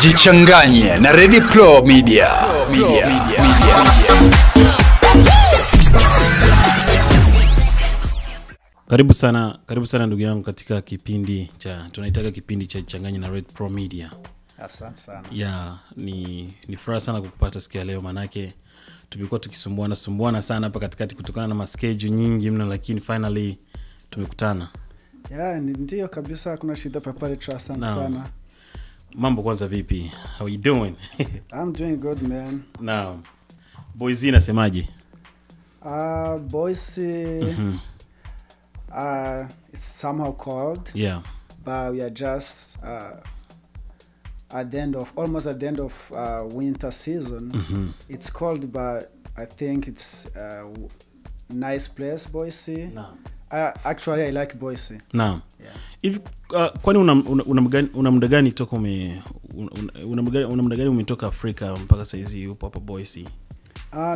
Jichanganye na Ready Pro Media. Karibu sana ndugu yangu katika kipindi cha tunaitaka kipindi cha Jichanganye na Red Pro Media. Asante sana. Yeah, ni furaha sana kukupata siku ya leo, manake tumekuwa tukisumbuana sana hapa katikati kutokana na schedule nyingi mno, lakini finally tumekutana. Yeah, ndio kabisa, kuna shida pale sana. Mambo kwanza vipi? How you doing? I'm doing good, man. Now, boys inasemaje? Boys it's somehow cold. Yeah. But we are just almost at the end of winter season. It's cold, but I think it's a nice place, Boise. No. Actually, I like Boise. Naam. Yeah. If kwani una muda gani toka una muda gani umetoka Afrika mpaka sasa hizi upo hapa Boise?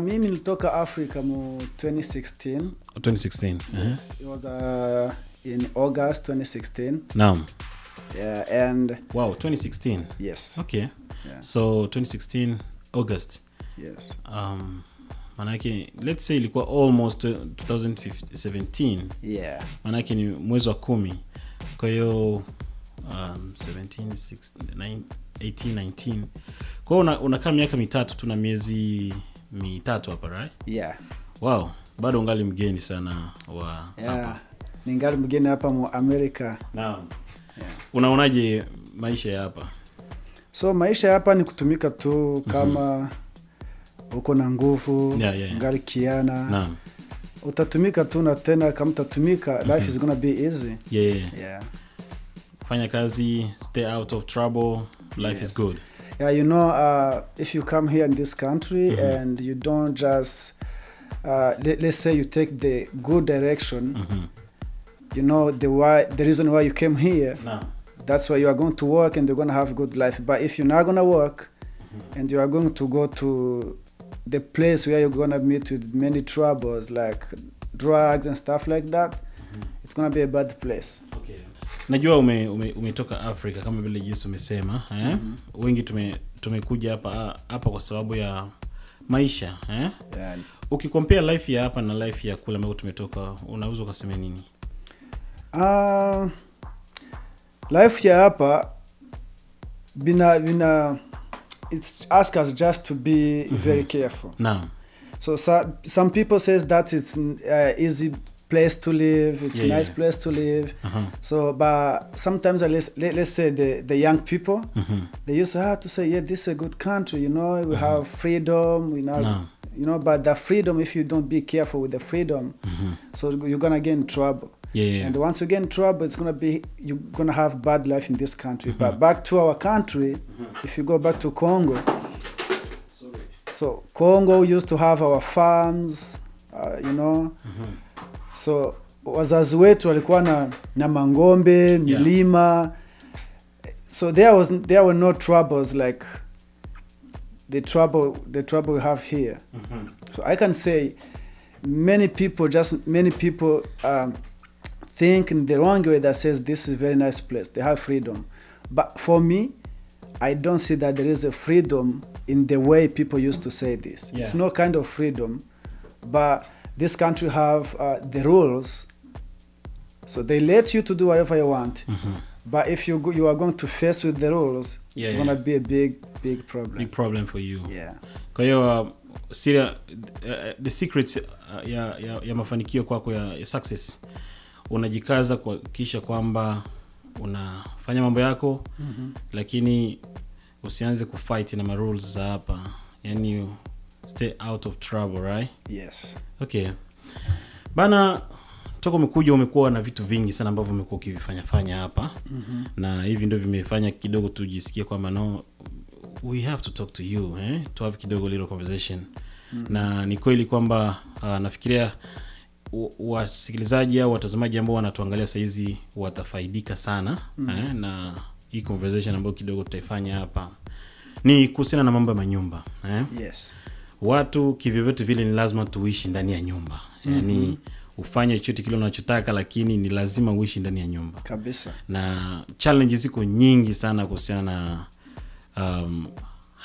Mimi nilitoka Africa mu 2016. 2016. Yes, it was in August 2016. Naam. Yeah, and wow, 2016. Yes. Okay. Yeah. So 2016 August. Yes. Manake let's say ilikuwa almost 2017. Yeah. Manake ni mwezi wa 10. Kwa hiyo 17 16 18 19. Kwa hiyo unakaa miaka mitatu tu na miezi mitatu hapa, right? Yeah. Wow, bado ungali mgeni sana wa hapa. Ningali mgeni hapa mu Amerika. Naam. Yeah. Unaonaje maisha ya hapa? So maisha hapa ni kutumika tu kama uko na nguvu, ngali kiana. Naam. Utatumika tu, na tena kama utatumika life is gonna be easy. Yeah. Fanya kazi, stay out of trouble, life is good. Yeah, you know, if you come here in this country and you don't just let's say you take the good direction, you know the reason why you came here. No. That's why you are going to work and you're going to have a good life. But if you're not going to work and you are going to go to the place where you're going to meet with many troubles like drugs and stuff like that, it's going to be a bad place. Okay. Najua umetoka Afrika kama vile jinsi umesema, wengi tumekuja hapa kwa sababu ya maisha, Yeah. Ukicompare life ya hapa na life ya kule ambako tumetoka, unaweza kusema nini? Life ya hapa bina it's ask us just to be very careful. Naam. So some people says that it's easy place to live, it's a nice place to live. So but sometimes let's say the young people, they used to say, yeah, this is a good country, you know, we have freedom, we know, you know, but the freedom, if you don't be careful with the freedom, so you're gonna get in trouble. Yeah. And once you get in trouble, you're gonna have bad life in this country. But back to our country, if you go back to Congo, so Congo used to have our farms, you know. So wazazi wetu walikuwa na mangombe, milima. So there were no troubles like the trouble we have here. So I can say many people think in the wrong way that says this is a very nice place, they have freedom. But for me, I don't see that there is a freedom in the way people used to say this. It's no kind of freedom, but this country have the rules, so they let you to do whatever you want. But if you are going to face with the rules, it's going to be a big problem. Big problem for you. Yeah. Kwa hiyo Siri, the secret ya mafanikio kwako ya success, unajikaza kuhakikisha kwamba unafanya mambo yako, lakini usianze kufight na rules za hapa. Yani stay out of trouble, right? Yes. Okay. Bana, toka umekuwa na vitu vingi sana ambavyo umekuwa ukifanya hapa. Na hivi ndio vimefanya kidogo tujisikie kwamba no, we have to talk to you, to have kidogo little conversation. Na ni kweli kwamba nafikiria wasikilizaji au watazamaji ambao wanatuangalia sasa hizi watafaidika sana, na hii conversation ambayo kidogo tutaifanya hapa ni kuhusiana na mambo ya manyumba, Yes. Watu kivyovyote vile ni lazima tuishi ndani ya nyumba. Yani ufanye chochote kile unachotaka, lakini ni lazima uishi ndani ya nyumba. Kabisa. Na challenges ziko nyingi sana kuhusiana na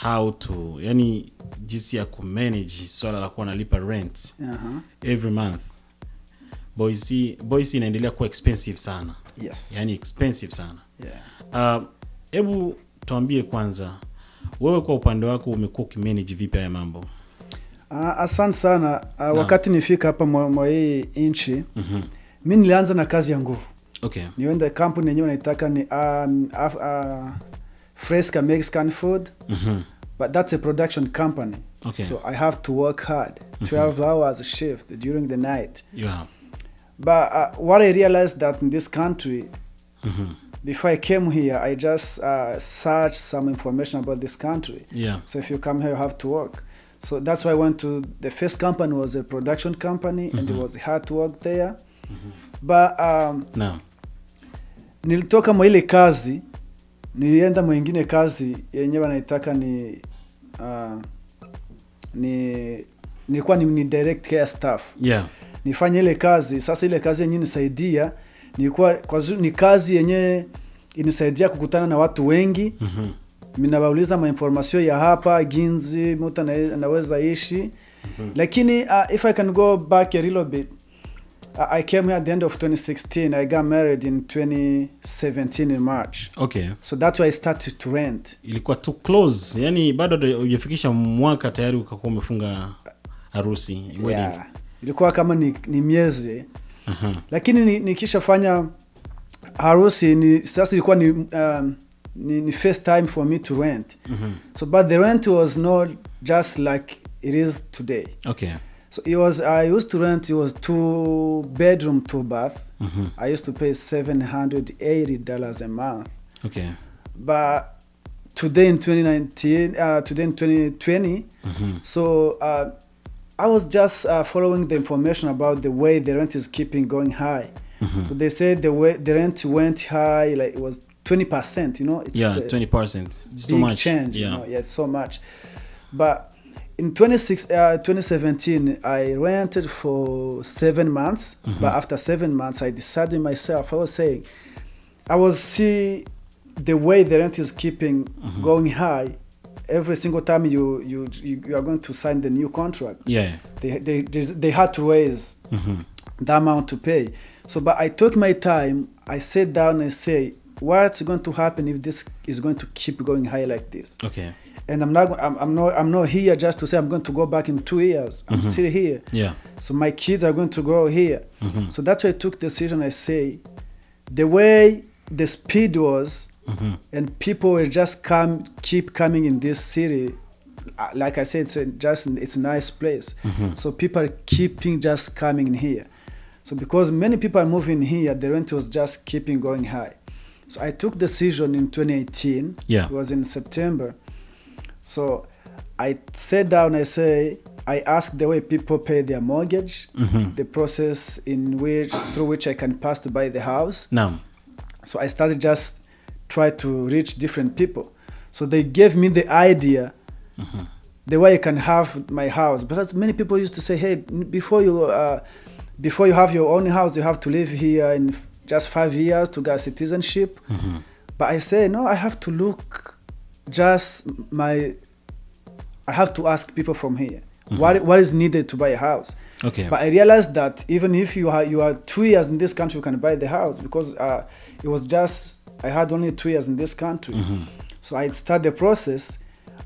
how to, yani jinsi ya kumanage swala la kuwa nalipa rent every month. Boise inaendelea kuwa expensive sana. Yes. Yani expensive sana. Yeah. Hebu tuambie kwanza, wewe kwa upande wako umekuwa ukimanage vipi haya mambo? Asante sana. Wakati nifika hapa mwa hii inchi, mimi nilianza na kazi ya nguvu. Okay. Niwenda kampuni yenyewe naitaka ni Fresca Mexican food. But that's a production company. Okay. So I have to work hard. 12 hours shift during the night. Yeah. But what I realized that in this country, before I came here, I just searched some information about this country. Yeah. So if you come here, you have to work. So that's why I went to the first company was a production company, and it was hard to work there. But nilitoka mwa ile kazi, nilienda mwingine kazi yenyewe naitaka nilikuwa ni direct care staff. Yeah. Nifanye ile kazi. Sasa ile kazi yenyewe nisaidia, nilikuwa ni kazi yenyewe inisaidia kukutana na watu wengi. Minabauliza information ya hapa ginzi mtu anaweza ishi. Lakini if I can go back a little bit, I came here at the end of 2016. I got married in 2017 in March. Okay. So that's why I started to rent. Ilikuwa too close. Yani bado hujafikisha mwaka tayari ukakuwa umefunga harusi, wedding. Yeah. Ilikuwa kama ni miezi. Lakini nikishafanya harusi sasa ilikuwa ni first time for me to rent. So but the rent was not just like it is today. Okay. So I used to rent, it was 2 bedroom, 2 bath. I used to pay $780 a month. Okay. But today in 2020, so I was just following the information about the way the rent is keeping going high. So they said the way the rent went high, like it was 20%, you know. It's 20%. It's too big much. change, you know. Yeah, so much. But in 2017, I rented for 7 months. But after 7 months, I decided myself, I was see the way the rent is keeping going high. Every single time you are going to sign the new contract, they had to raise the amount to pay. So, but I took my time. I sat down and say, what's going to happen if this is going to keep going high like this? Okay. And I'm not here just to say I'm going to go back in 2 years. I'm still here. Yeah. So my kids are going to grow here. So that's why I took the decision. I say, the way the speed was, and people will just keep coming in this city. Like I said, it's a nice place. So people are keeping just coming in here. So because many people are moving here, the rent was just keeping going high. So I took the decision in 2018. Yeah. It was in September. So I sat down, I asked the way people pay their mortgage, the process through which I can pass to buy the house. No. So I started just try to reach different people. So they gave me the idea, the way I can have my house. Because many people used to say, hey, before you have your own house, you have to live here in just 5 years to get citizenship. But I say, no, I have to look I have to ask people from here what is needed to buy a house. Okay. But I realized that even if you are 2 years in this country, you can buy the house, because it was just I had only 2 years in this country. So I started the process.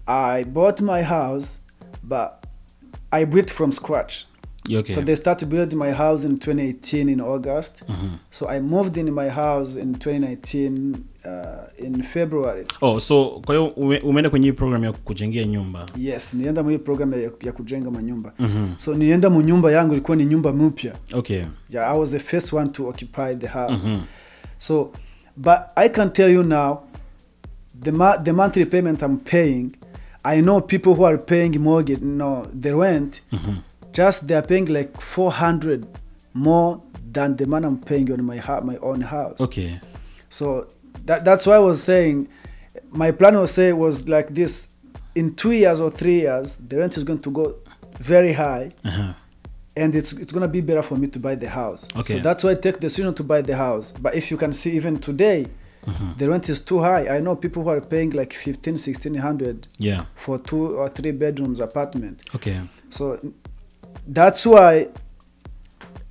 I bought my house, but I built from scratch. Okay. So they started building my house in 2018 in August. So I moved in my house in 2019 in February. Oh, so kwa hiyo umeenda kwenye program ya kujengea nyumba? Yes, nienda mwenye program ya kujenga manyumba. So nienda mu nyumba yangu ilikuwa ni nyumba mpya. Okay. Yeah, I was the first one to occupy the house. So, but I can tell you now, the monthly payment I'm paying, I know people who are paying mortgage, the rent, just they are paying like $400 more than the man I'm paying on my own house. Okay. So that's why I was saying, my plan was like this: in 2 years or 3 years, the rent is going to go very high, and it's going to be better for me to buy the house. Okay. So that's why I take the decision to buy the house. But if you can see, even today, the rent is too high. I know people who are paying like 1,500, 1,600 Yeah. for 2 or 3 bedrooms apartment. Okay. So that's why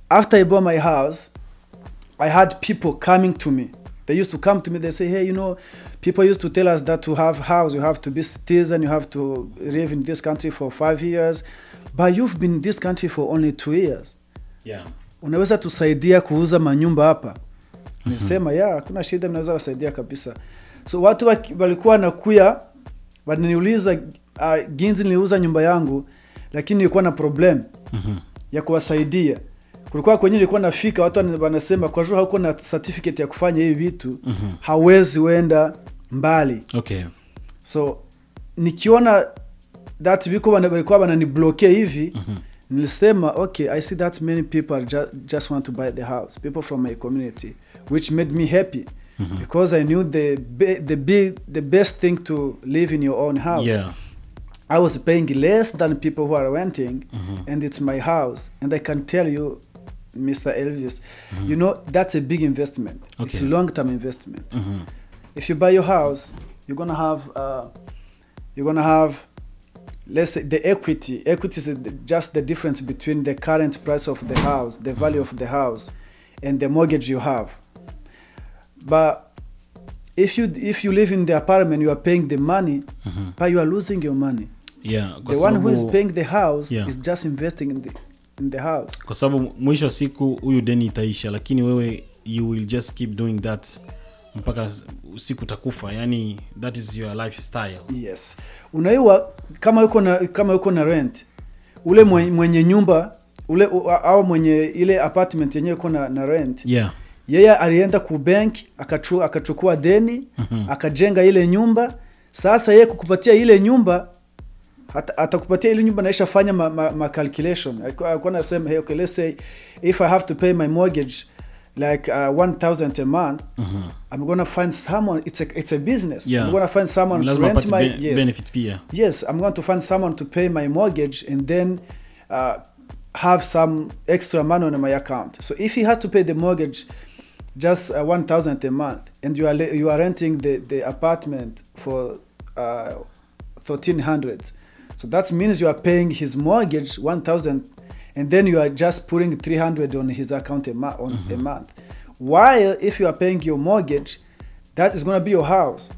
after I bought my house, I had people coming to me. They used to come to me. They say, hey, people used to tell us that to have house, you have to be citizen, you have to live in this country for 5 years. But you've been in this country for only 2 years. Yeah. Unaweza tusaidia kuuza manyumba hapa? Nisema, hakuna shida, mnaweza wasaidia kabisa. So watu walikuwa wanakuya, wananiuliza ginzi niliuza nyumba yangu, lakini nilikuwa na problem ya kuwasaidia. Kulikuwa kwenye nilikuwa nafika, watu wanasema kwa sababu hauko na certificate ya kufanya hivi vitu, hawezi uenda mbali. Okay. So nikiona that biko walikuwa wananiblockea hivi, nilisema, okay, I see that many people just want to buy the house, people from my community, which made me happy because I knew the best thing to live in your own house. Yeah. I was paying less than people who are renting, and it's my house. And I can tell you, Mr. Elvis, that's a big investment. Okay. It's a long-term investment. If you buy your house, you're gonna have, let's say, the equity. Equity is just the difference between the current price of the house, the value of the house, and the mortgage you have. But if you live in the apartment, you are paying the money, but you are losing your money. Yeah, the one who is paying the house is just investing in the house. Kwa sababu mwisho siku huyu deni itaisha, lakini wewe you will just keep doing that mpaka siku takufa. Yani that is your lifestyle. Yes. Unaiwa kama uko na rent, ule mwenye nyumba, ule au mwenye ile apartment yenyewe uko na rent. Yeah. Yeye alienda ku bank akachukua deni, akajenga ile nyumba. Sasa yeye kukupatia ile nyumba, atakupatia ile nyumba naisha fanya ma calculation. Alikuwa anasema, hey, okay, let's say if I have to pay my mortgage like 1,000 a month, I'm going to find someone, it's a business. Yeah. I'm going to find someone to rent my benefit pia. Yes, I'm going to find someone to pay my mortgage and then have some extra money on my account. So if he has to pay the mortgage just 1,000 a month, and you are renting the apartment for 1,300, so that means you are paying his mortgage 1,000, and then you are just putting 300 on his account a month. While if you are paying your mortgage, that is going to be your house.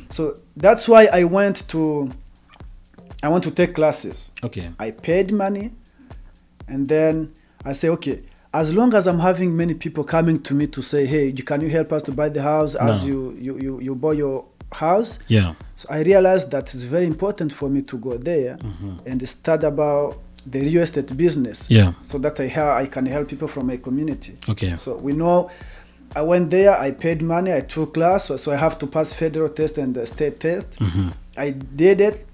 So that's why I want to take classes. Okay. I paid money, and then I say, okay, as long as I'm having many people coming to me to say, hey, can you help us to buy the house as you bought your house? Yeah. So I realized that it's very important for me to go there and start about the real estate business. Yeah. So that I can help people from my community. Okay. So we know I went there, I paid money, I took class, so I have to pass federal test and the state test. I did it.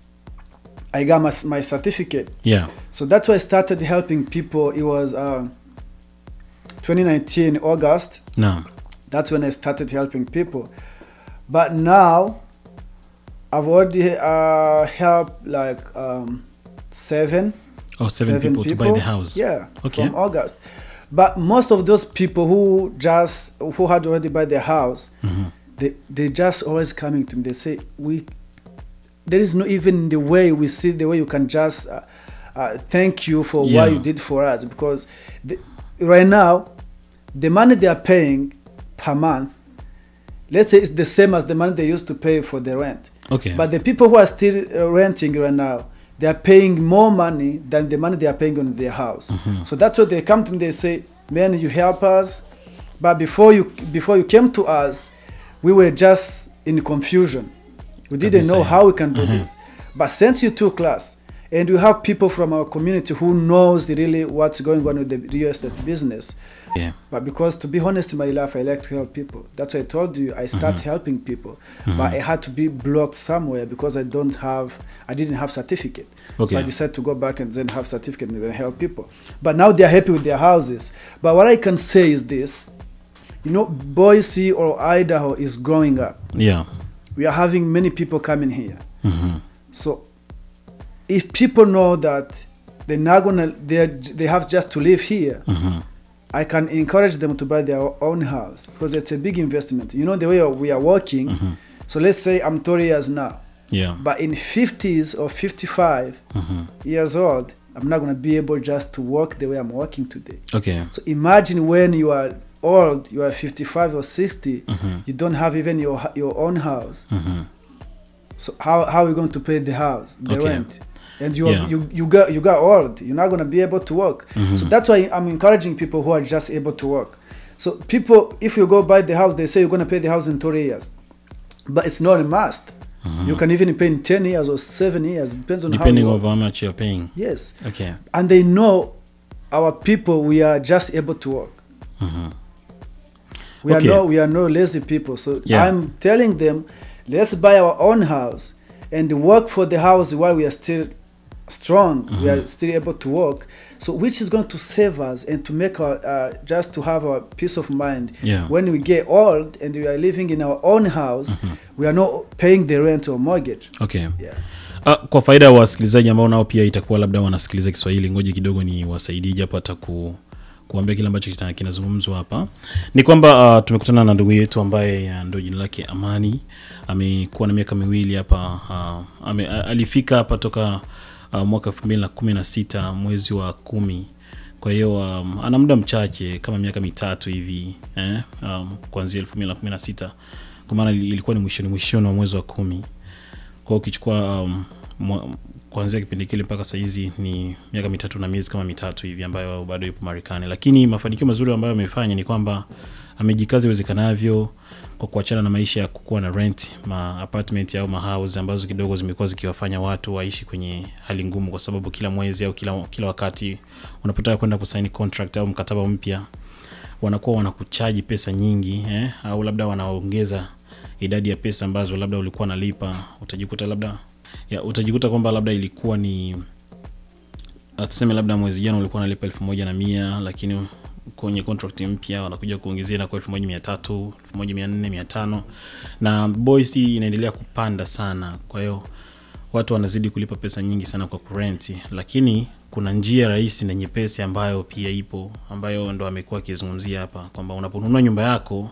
I got my certificate. Yeah. So that's why I started helping people. It was 2019 August. No. That's when I started helping people. But now I've already helped like 7 people to buy the house. Yeah. Okay. From August. But most of those people who had already bought their house, they just always coming to me. They say, there is no even the way we see the way you can just thank you for what you did for us, because right now the money they are paying per month, let's say it's the same as the money they used to pay for the rent. Okay. But the people who are still renting right now, they are paying more money than the money they are paying on their house. So that's what they come to me. They say, man, you help us, but before you came to us, we were just in confusion. We didn't know how we can do this. But since you took class, and we have people from our community who knows really what's going on with the real estate business. Yeah. But because, to be honest in my life, I like to help people. That's why I told you I start helping people. But I had to be blocked somewhere because I didn't have certificate. Okay. So I decided to go back and then have certificate and then help people. But now they are happy with their houses. But what I can say is this, Boise or Idaho is growing up. Yeah. We are having many people coming here. So if people know that they're not gonna, they have just to live here, I can encourage them to buy their own house because it's a big investment. You know, the way we are working. So let's say I'm 30 years now. Yeah. But in 50s or 55 years old, I'm not going to be able just to work the way I'm working today. Okay. So imagine when you are old, you are 55 or 60, you don't have even your own house. So how are you going to pay the house, the rent? And you got old. You're not going to be able to work. So that's why I'm encouraging people who are just able to work. So people, if you go buy the house, they say you're going to pay the house in 30 years. But it's not a must. You can even pay in 10 years or 7 years. Depending on how much you're paying. Yes. Okay. And they know our people, we are just able to work. We are no lazy people. So I'm telling them, let's buy our own house and work for the house while we are still strong. We are still able to work. So which is going to save us and to make our just to have a peace of mind. When we get old and we are living in our own house, we are not paying the rent or mortgage. Okay. Kwa faida ya wasikilizaji ambao nao pia itakuwa labda wanasikiliza Kiswahili, ngoje kidogo ni wasaidie japo hata kuambia kile ambacho kinazungumzwa hapa. Ni kwamba tumekutana na ndugu yetu ambaye ndio jina lake Amani. Amekuwa na miaka miwili hapa. Alifika hapa toka mwaka 2016 mwezi wa 10. Kwa hiyo ana muda mchache kama miaka mitatu hivi kuanzia 2016. Kwa maana ilikuwa ni mwishoni wa mwezi wa 10. Kwa hiyo ukichukua kuanzia kipindi kile mpaka sasa hizi ni miaka mitatu na miezi kama mitatu hivi ambayo bado yupo Marekani. Lakini mafanikio mazuri ambayo amefanya ni kwamba amejikaza iwezekanavyo kwa kuachana na maisha ya kukuwa na rent apartment au house ambazo kidogo zimekuwa zikiwafanya watu waishi kwenye hali ngumu, kwa sababu kila mwezi au kila wakati unapotaka kwenda kusaini contract au mkataba mpya wanakuwa wanakuchaji pesa nyingi au labda wanaongeza idadi ya pesa ambazo labda ulikuwa unalipa. Utajikuta kwamba labda ilikuwa ni tuseme labda mwezi jana ulikuwa unalipa 1100, lakini kwenye contract mpya wanakuja kuongezea na kwa 1300, 1400, 500 na boys inaendelea kupanda sana. Kwa hiyo watu wanazidi kulipa pesa nyingi sana kwa kurenti, lakini kuna njia rahisi na nyepesi ambayo pia ipo, ambayo ndo amekuwa akizungumzia hapa, kwamba unaponunua nyumba yako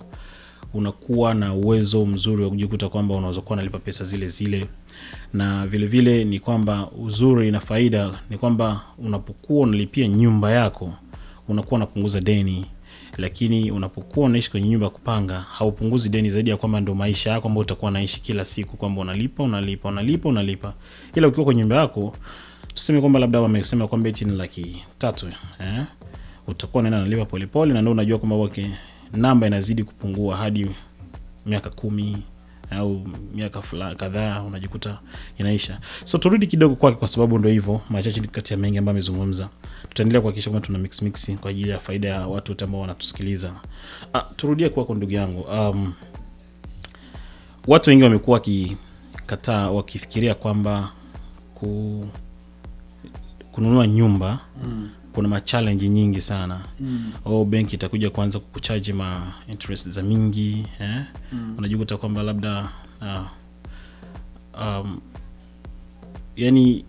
unakuwa na uwezo mzuri wa kujikuta kwamba unaweza kuwa unalipa pesa zile zile. Na vile vile ni kwamba uzuri na faida ni kwamba unapokuwa unalipia nyumba yako unakuwa unapunguza deni, lakini unapokuwa unaishi kwenye nyumba kupanga haupunguzi deni zaidi ya kwamba ndio maisha yako ambayo utakuwa unaishi kila siku, kwamba unalipa. Ila ukiwa kwenye nyumba yako, tuseme kwamba labda wamesema kwamba eti ni $300 utakuwa unaenda unalipa polepole, na ndio unajua kwamba namba inazidi kupungua hadi miaka 10 au miaka kadhaa unajikuta inaisha. So turudi kidogo kwake, kwa sababu ndio hivyo machache kati ya mengi ambayo amezungumza. Tutaendelea kuhakikisha kwamba tuna mix kwa ajili ya faida ya watu wote ambao wanatusikiliza. Turudie kwako ndugu yangu. Watu wengi wamekuwa wakifikiria kwamba kununua nyumba kuna challenge nyingi sana. Au benki itakuja kuanza kukucharge interest za mingi, unajikuta kwamba labda yani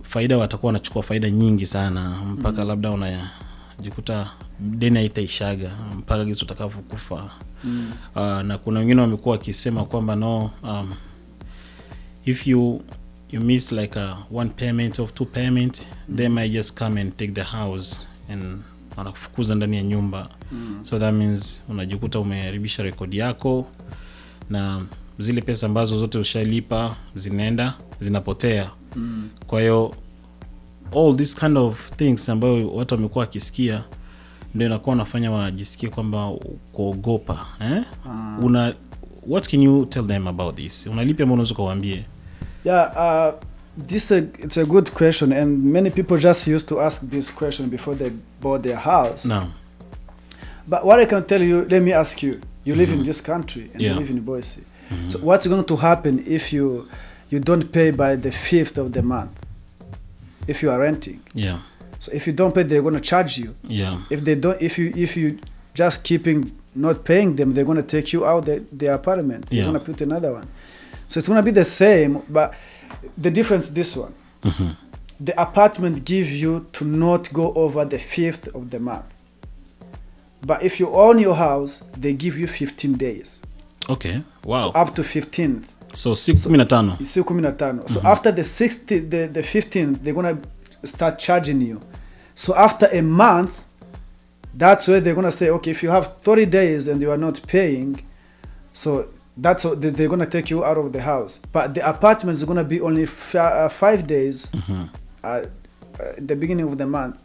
faida watakuwa wanachukua faida nyingi sana mpaka labda unajikuta deni haitaishaga mpaka gizo utakavyokufa. Na kuna wengine wamekuwa wakisema kwamba no, if you miss like one payment or two payment, they might just come and take the house and wanakufukuza ndani ya nyumba. So that means unajikuta umeharibisha rekodi yako, na zile pesa ambazo zote ushalipa zinapotea. Kwa hiyo all this kind of things ambayo watu wamekuwa wakisikia ndio inakuwa nafanya wajisikie kwamba kuogopa. What can you tell them about this? Unalipi ambao unaweza kuwaambie? It's a good question, and many people just used to ask this question before they bought their house. No. But what I can tell you, let me ask you. You live in this country and you live in Boise. So what's going to happen if you don't pay by the 5th of the month? If you are renting. Yeah. So if you don't pay, they're going to charge you. Yeah. If you just not paying them, they're going to take you out the apartment. They're going to put another one. So it's going to be the same, but the difference this one. The apartment gives you to not go over the 5th of the month. But if you own your house, they give you 15 days. Okay. Wow. So up to 15th. So siku 15. Siku 15. So after the 16th, the 15th, they're gonna start charging you. So after a month, that's where they're gonna say, okay, if you have 30 days and you are not paying, so that's what they're gonna take you out of the house. But the apartment is gonna be only 5 days at the beginning of the month.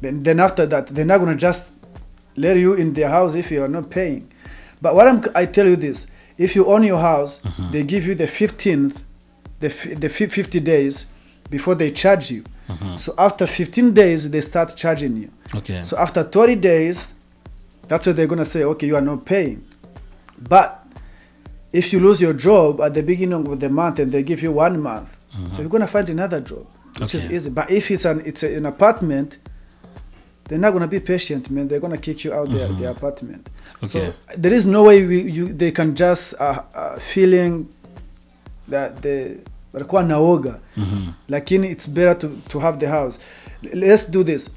Then after that, they're not gonna just let you in their house if you are not paying. But I tell you this: if you own your house, they give you the 15th, the 50 days before they charge you. So after 15 days, they start charging you. Okay. So after 30 days, that's what they're gonna say. Okay, you are not paying. But if you lose your job at the beginning of the month and they give you 1 month, so you're gonna find another job, which is easy. But if it's an apartment, they're not gonna be patient, man. They're gonna kick you out the apartment. Okay. So there is no way they can just feeling that they walikuwa naoga. Lakini it's better to have the house. Let's do this.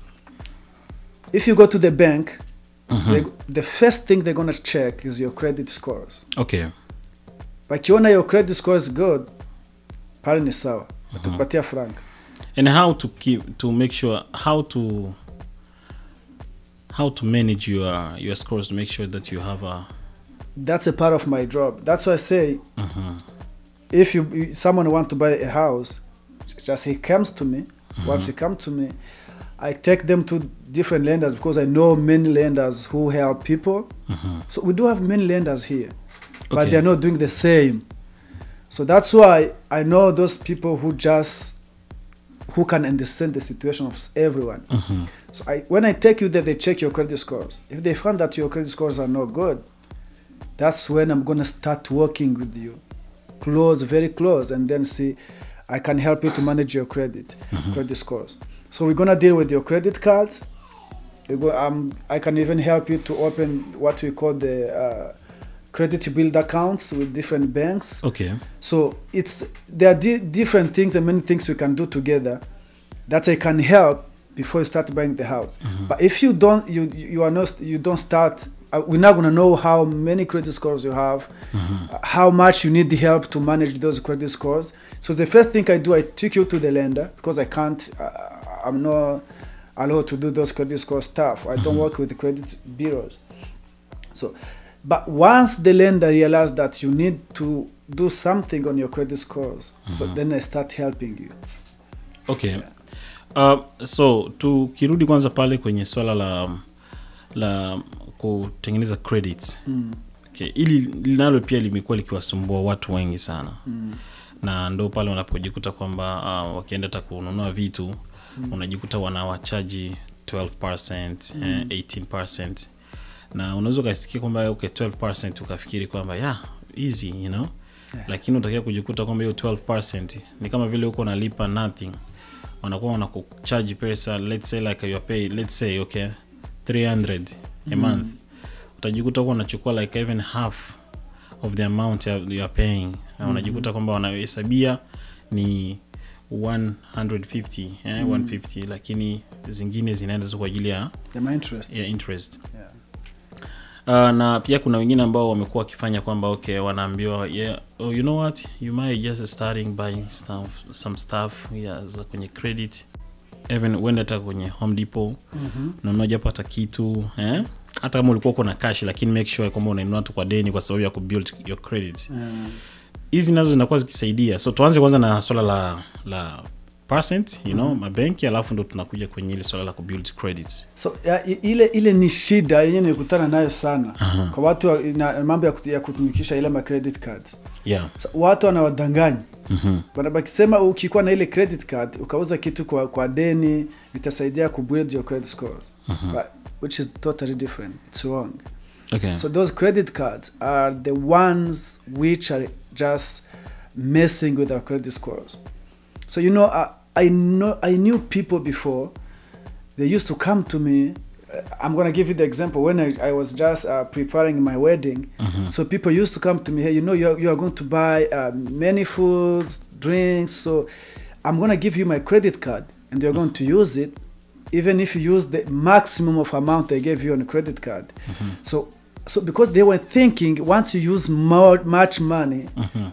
If you go to the bank, the first thing they're gonna check is your credit scores. Okay. Wakiona your credit score is good, pale ni sawa. Watakupatia frank. And how to make sure how to manage your scores to make sure that you have a... That's a part of my job. That's why I say, if someone want to buy a house, just he comes to me. Once he comes to me, I take them to different lenders because I know many lenders who help people. So we do have many lenders here, but they're not doing the same. So that's why I know those people who can understand the situation of everyone. So when I take you there, they check your credit scores. If they find that your credit scores are not good, that's when I'm gonna start working with you, very close, and then see I can help you to manage your credit scores. So we're gonna deal with your credit cards. I can even help you to open what we call the credit build accounts with different banks. Okay. So there are different things and many things we can do together that I can help before you start buying the house. But if you don't, you don't start. We're not gonna know how many credit scores you have, how much you need the help to manage those credit scores. So the first thing I do, I take you to the lender because I can't. I'm not allowed to do those credit score stuff. I don't work with the credit bureaus. So, but once the lender realizes that you need to do something on your credit scores, so then I start helping you. Okay. So tukirudi kwanza pale kwenye swala la kutengeneza credits. Okay, ili linalo pia limekuwa likiwasumbua watu wengi sana. Na ndo pale unapojikuta kwamba wakienda hata kununua vitu unajikuta wanawachaji 12%, 18%. Na unaweza kusikia kwamba okay 12% ukafikiri kwamba easy, you know. Lakini utakia kujikuta kwamba hiyo 12% ni kama vile uko unalipa nothing. Wanakuwa wanakucharge pesa, let's say like you are paid, let's say okay 300 a month. Utajikuta kwa unachukua like even half of the amount you are paying. Unajikuta kwamba wanahesabia ni 150, 150, lakini zingine zinaenda kwa ajili ya interest. Na pia kuna wengine ambao wamekuwa wakifanya kwamba okay wanaambiwa you know what, you might just starting buying some stuff za kwenye credit, even wenda hata kwenye Home Depot na unajapata kitu hata kama ulikuwa uko na cash, lakini make sure kwamba unainunua tu kwa deni kwa sababu ya kubuild your credit. Hizi nazo zinakuwa zikisaidia. So tuanze kwanza na swala la percent, you know, mabenki, alafu ndo tunakuja kwenye ile swala la kubuild credit. So ile ni shida yenyewe nikutana nayo sana kwa watu na mambo ya kutumikisha ile ma credit cards. So, watu wanawadanganya. Wanabaki sema ukikuwa na ile credit card ukauza kitu kwa deni itasaidia kubuild your credit scores. But which is totally different. It's wrong. Okay. So those credit cards are the ones which are just messing with our credit scores. So you know, I knew people before. They used to come to me. I'm gonna give you the example when I was just preparing my wedding. So people used to come to me. Hey, you know, you are going to buy many foods, drinks. So I'm gonna give you my credit card, and you're going to use it even if you use the maximum of amount they gave you on a credit card. So because they were thinking once you use much money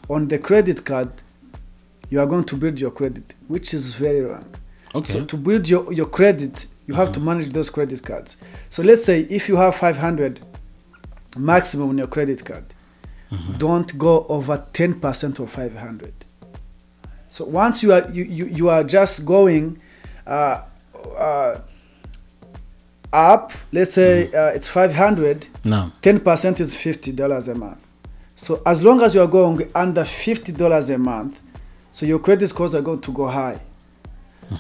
on the credit card, you are going to build your credit, which is very wrong. Okay. So to build your credit, you have to manage those credit cards. So let's say if you have 500 maximum on your credit card, don't go over 10% of 500. So once you are just going up, let's say it's 500, No. 10% is $50 a month. So as long as you are going under $50 a month, so your credit scores are going to go high.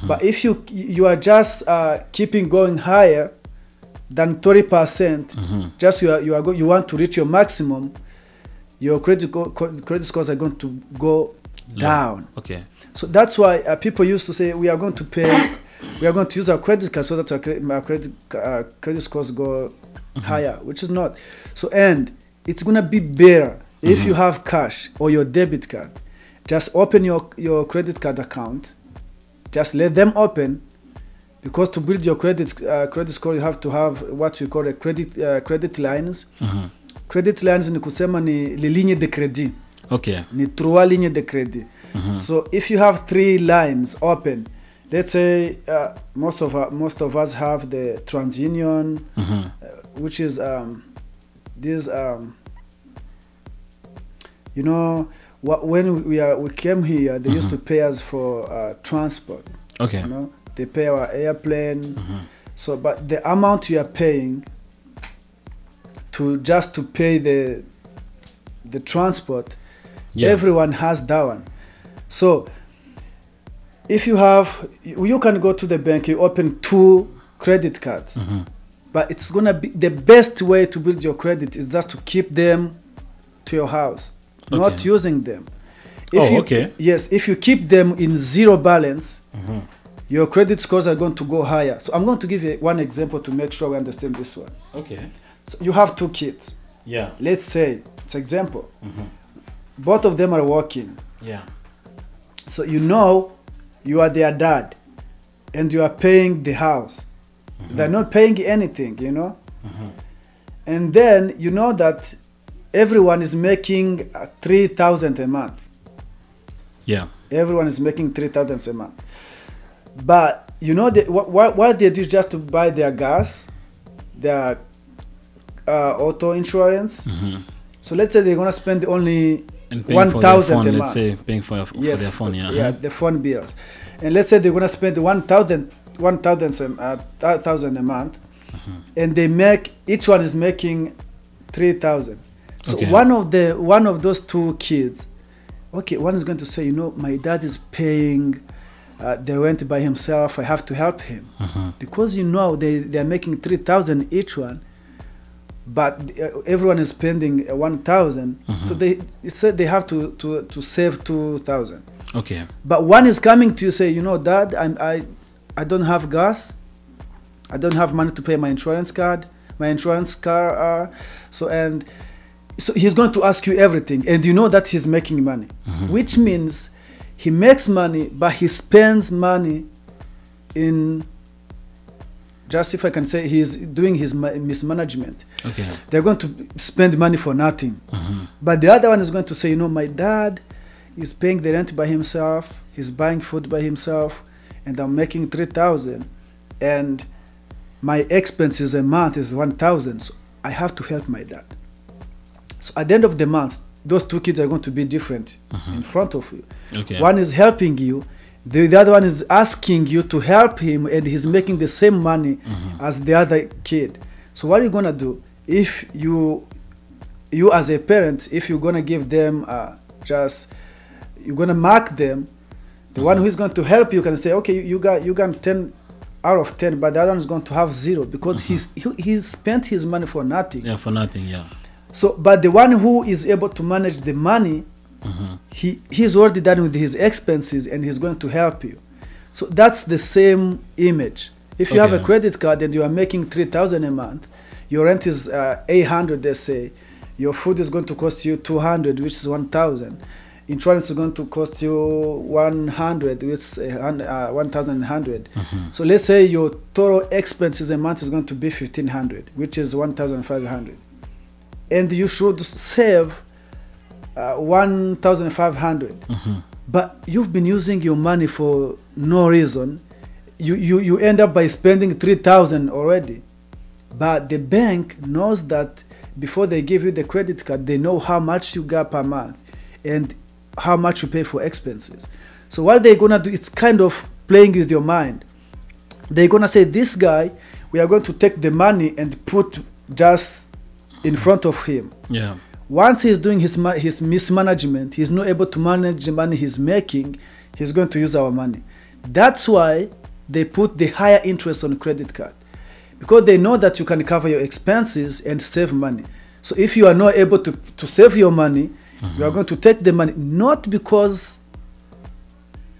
But if you are just keeping going higher than 30%, just you want to reach your maximum, your credit scores are going to go down. Okay. So that's why people used to say we are going to use our credit card so that our credit scores go higher, which is not. So and it's gonna be better if you have cash or your debit card. Just open your credit card account. Just let them open, because to build your credit score you have to have what we call a credit lines. Credit lines ni kusema ni ligne de crédit. Okay. Ni 3 lignes de crédit. So if you have 3 lines open, let's say most of us have the TransUnion, which is this you know, when we came here, they used to pay us for transport. Okay. You know, they pay our airplane. So, but the amount you are paying to pay the transport, everyone has that one. So, if you can go to the bank, you open 2 credit cards. But it's gonna be the best way to build your credit is just to keep them to your house. Not using them. Yes, if you keep them in zero balance, your credit scores are going to go higher. So I'm going to give you one example to make sure we understand this one. Okay. So you have 2 kids. Yeah. Let's say, it's example. Both of them are working. Yeah. So you know you are their dad and you are paying the house. They're not paying anything, you know. And then you know that everyone is making $3,000 a month. Yeah. Everyone is making $3,000 a month. But you know what they do is just to buy their gas, their auto insurance. So let's say they're gonna spend only $1,000 a month. Let's say paying for their phone. Yeah, the phone bills. And let's say they're gonna spend $1,000 a month, and each one is making $3,000. So one of those 2 kids, one is going to say, you know, my dad is paying the rent by himself. I have to help him, because you know they are making $3,000 each one, but everyone is spending $1,000. So they said they have to save $2,000. Okay. But one is coming to you say, you know, Dad, I don't have gas, I don't have money to pay my insurance car. So he's going to ask you everything, and you know that he's making money, which means he makes money, but he spends money in, just if I can say, he's doing his mismanagement. Okay. They're going to spend money for nothing. But the other one is going to say, you know, my dad is paying the rent by himself, he's buying food by himself, and I'm making $3,000, and my expenses a month is $1,000, so I have to help my dad. So at the end of the month, those 2 kids are going to be different in front of you. Okay. One is helping you, the other one is asking you to help him, and he's making the same money as the other kid. So what are you gonna do? If you as a parent, if you're gonna give them you're gonna mark them, the one who is going to help you can say, okay, you got 10 out of 10, but the other one is going to have 0 because he's spent his money for nothing. Yeah, for nothing. Yeah. So, but the one who is able to manage the money, he's already done with his expenses, and he's going to help you. So that's the same image. If you have a credit card and you are making $3,000 a month, your rent is $800, let's say, your food is going to cost you $200, which is $1,000. insurance is going to cost you 100, which 1,100. So let's say your total expenses a month is going to be 1,500, which is 1,500, and you should save 1,500. But you've been using your money for no reason. You end up by spending 3,000 already. But the bank knows that before they give you the credit card, they know how much you got per month and how much you pay for expenses. So what they're gonna do, it's kind of playing with your mind. They're gonna say, this guy, we are going to take the money and put just in front of him. Yeah. Once he's doing his mismanagement, he's not able to manage the money he's making, he's going to use our money. That's why they put the higher interest on credit card, because they know that you can cover your expenses and save money. So if you are not able to save your money, you are going to take the money, not because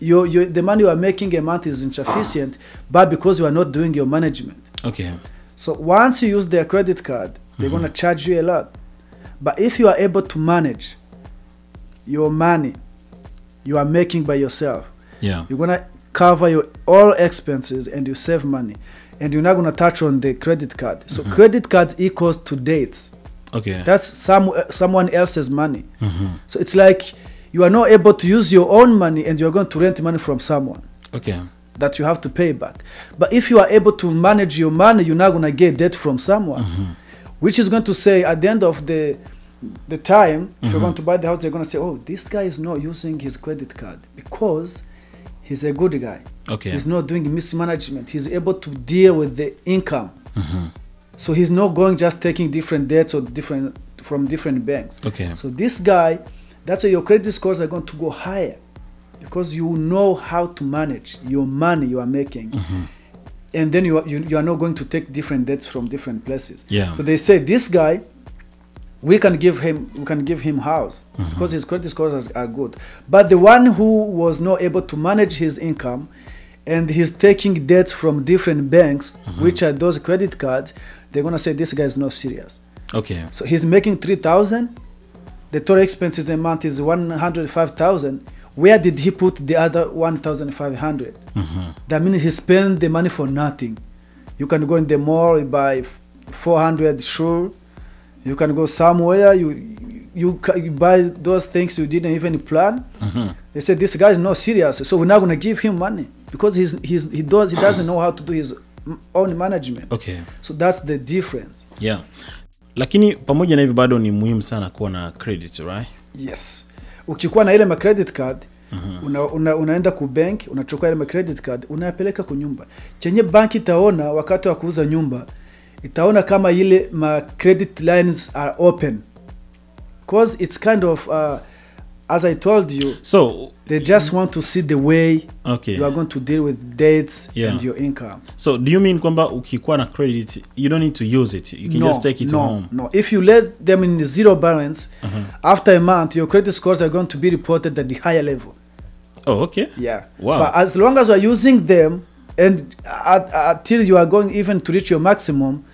the money you are making a month is insufficient, but because you are not doing your management. Okay. So once you use their credit card, they're going to charge you a lot. But if you are able to manage your money you are making by yourself, yeah, you're going to cover your all expenses and you save money. And you're not going to touch on the credit card. So credit card equals to dates. Okay. That's someone else's money. So it's like you are not able to use your own money and you're going to rent money from someone. Okay. That you have to pay back. But if you are able to manage your money, you're not going to get debt from someone. Which is going to say at the end of the time, if you're going to buy the house, they're going to say, oh, this guy is not using his credit card because he's a good guy. Okay. He's not doing mismanagement. He's able to deal with the income. So he's not going just taking different debts or from different banks. Okay. So this guy, that's why your credit scores are going to go higher, because you know how to manage your money you are making. And then you are not going to take different debts from different places. Yeah. So they say, this guy, we can give him house because his credit scores are good. But the one who was not able to manage his income and he's taking debts from different banks, which are those credit cards, they're going to say this guy is not serious. Okay. So he's making 3,000. The total expenses a month is 105,000. Where did he put the other 1,500? That means he spent the money for nothing. You can go in the mall, you buy 400 shoes. You can go somewhere, you buy those things you didn't even plan. They said this guy is not serious, so we're not going to give him money because he doesn't know how to do his own management. Okay. So that's the difference. Yeah. Lakini pamoja na hivyo bado ni muhimu sana kuwa na credit, right? Yes. Ukikuwa na ile credit card, unaenda ku bank, unachukua ile credit card, unayapeleka kwa nyumba. Chenye banki itaona wakati wa kuuza nyumba, itaona kama ile credit lines are open, because it's kind of as I told you, so they just want to see the way you are going to deal with debts and your income. So do you mean kwamba ukikuwa na credit you don't need to use it, you can just take it home? No, if you let them in zero balance, after a month your credit scores are going to be reported at the higher level. Oh, okay. Yeah. Wow. But as long as you are using them and until you are going even to reach your maximum,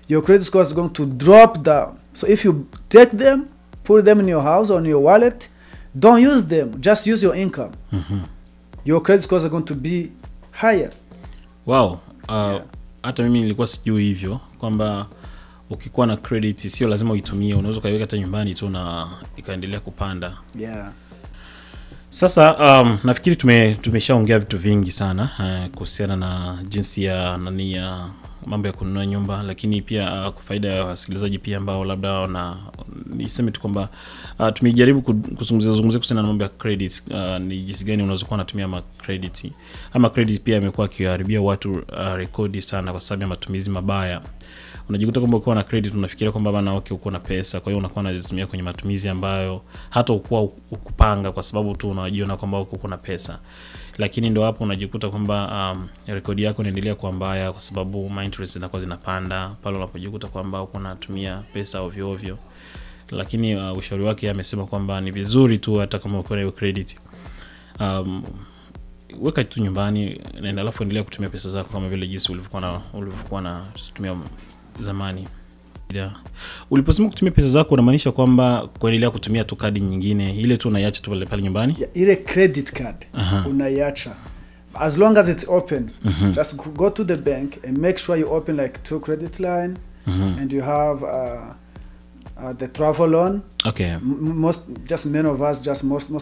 your credit score is going to drop down. So if you take them, put them in your house or in your wallet, don't use them, just use your income. Your credit scores are going to be higher. Wow. Hata mimi nilikuwa sijui hivyo kwamba ukikuwa na credit sio lazima uitumie, unaweza kaiweka hata nyumbani tu na ikaendelea kupanda. Yeah. Sasa nafikiri tumeshaongea vitu vingi sana kuhusiana na jinsi ya mambo ya kununua nyumba, lakini pia kwa faida ya wasikilizaji pia ambao labda niseme tu kwamba tumejaribu kuzungumzia kuhusiana na mambo ya credit, ni jinsi gani unaweza kuwa unatumia credit. Ama credit pia imekuwa kiharibia watu rekodi sana kwa sababu ya matumizi mabaya. Unajikuta kwamba ukiwa na credit unafikiria kwamba bana uko na pesa, kwa hiyo unakuwa unazitumia kwenye matumizi ambayo hata ukupanga kwa sababu tu unajiona kwamba uko na pesa. Lakini ndio hapo unajikuta kwamba rekodi yako inaendelea kuwa mbaya kwa sababu interest zinakuwa zinapanda pale unapojikuta kwamba uko unatumia pesa ovyo ovyo. Lakini ushauri wake amesema kwamba ni vizuri tu hata kama uko na credit weka tu nyumbani na alafu endelea kutumia pesa zako kama vile jinsi ulivyokuwa na kutumia zamani. Yeah. Uliposema kutumia pesa zako unamaanisha kwamba kuendelea kutumia tu kadi nyingine ile tu unaiacha tu pale nyumbani? Yeah, ile credit card unaiacha. As long as it's open, just go to the bank and make sure you open like 2 credit line and you have the travel loan. Okay. Most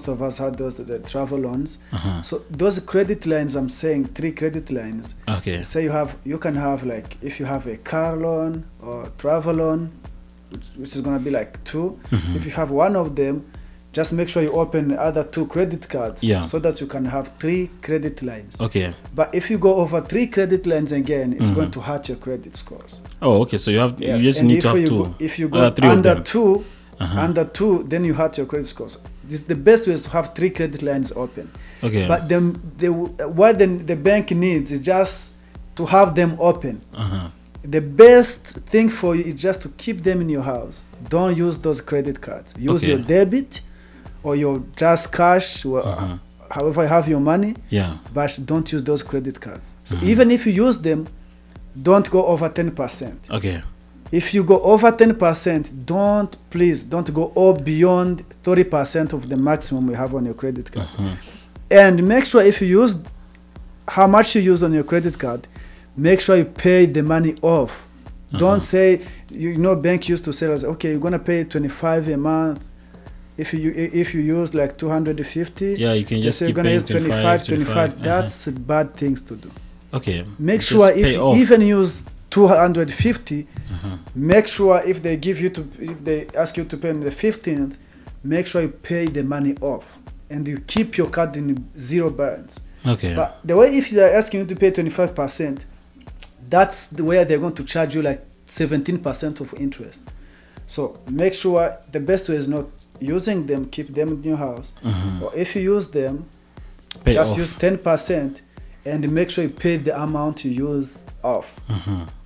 of us had the travel loans. So those credit lines, I'm saying 3 credit lines. Okay. Say you can have like, if you have a car loan or travel loan, which is gonna be like 2. If you have one of them, just make sure you open the other 2 credit cards, so that you can have 3 credit lines. Okay. But if you go over 3 credit lines again, it's going to hurt your credit scores. Oh, okay. So you just and need to have 2. If you go under 2, then you hurt your credit scores. This the best way is to have 3 credit lines open. Okay. But what the bank needs is just to have them open. The best thing for you is just to keep them in your house. Don't use those credit cards. Use your debit or your just cash, however you have your money. Yeah. But don't use those credit cards. So even if you use them, don't go over 10%. Okay. If you go over 10%, please don't go all beyond 30% of the maximum you have on your credit card. And make sure if you use how much you use on your credit card, make sure you pay the money off. Don't say, bank used to say, okay, you're gonna pay $25 a month. If you use like 250, you can just keep you're gonna paying use 25. That's bad things to do. Okay. Make sure if you even use 250, make sure if they ask you to pay on the 15th, make sure you pay the money off and you keep your card in 0 balance. Okay. But the way if they're asking you to pay 25%, that's the way they're going to charge you like 17% of interest. So make sure the best way is not using them, keep them in your house. Or if you use them, just use 10% and make sure you pay the amount you use off.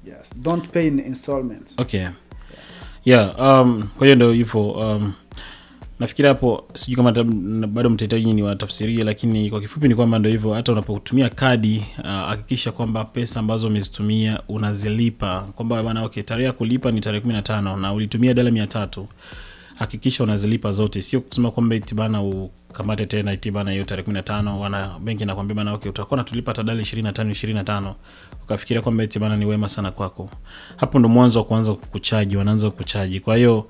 Yes, don't pay in installments. Okay. Yeah, kwa hiyo ndio hivyo. Nafikiri hapo sijui kama bado mtahitaji ni watafsirie, lakini kwa kifupi ni kwamba ndio hivyo. Hata unapotumia kadi hakikisha kwamba pesa ambazo umezitumia unazilipa, kwamba bwana tarehe ya kulipa ni tarehe 15 na ulitumia $300, hakikisha unazilipa zote. Sio kusema kwamba eti bana ukamate tena eti bana hiyo tarehe 15 wana benki inakwambia bana utakuwa unatulipa hata $25 ukafikiria kwamba eti bana ni wema sana kwako. Hapo ndo mwanzo wa kuanza kukuchaji, wanaanza kukuchaji. Kwa hiyo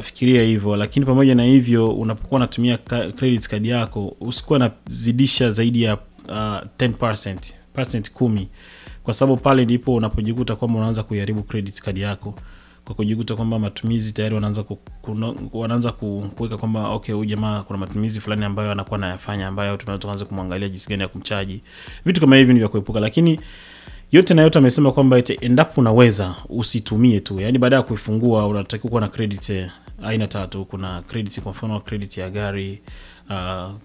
fikiria hivyo. Lakini pamoja na hivyo, unapokuwa unatumia credit card yako usikuwa unazidisha zaidi ya 10%, kwa sababu pale ndipo unapojikuta kwamba unaanza kuiharibu credit card yako, kwa kujikuta kwamba matumizi tayari wanaanza kuweka kwamba okay, huyu jamaa kuna matumizi fulani ambayo anakuwa anayafanya ambayo tunaanza kumwangalia jinsi gani ya kumchaji. Vitu kama hivi ni vya kuepuka. Lakini yote na yote amesema kwamba endapo unaweza usitumie tu. Yaani baada ya kuifungua unatakiwa kuwa na credit aina 3. Kuna credit, kwa mfano credit ya gari,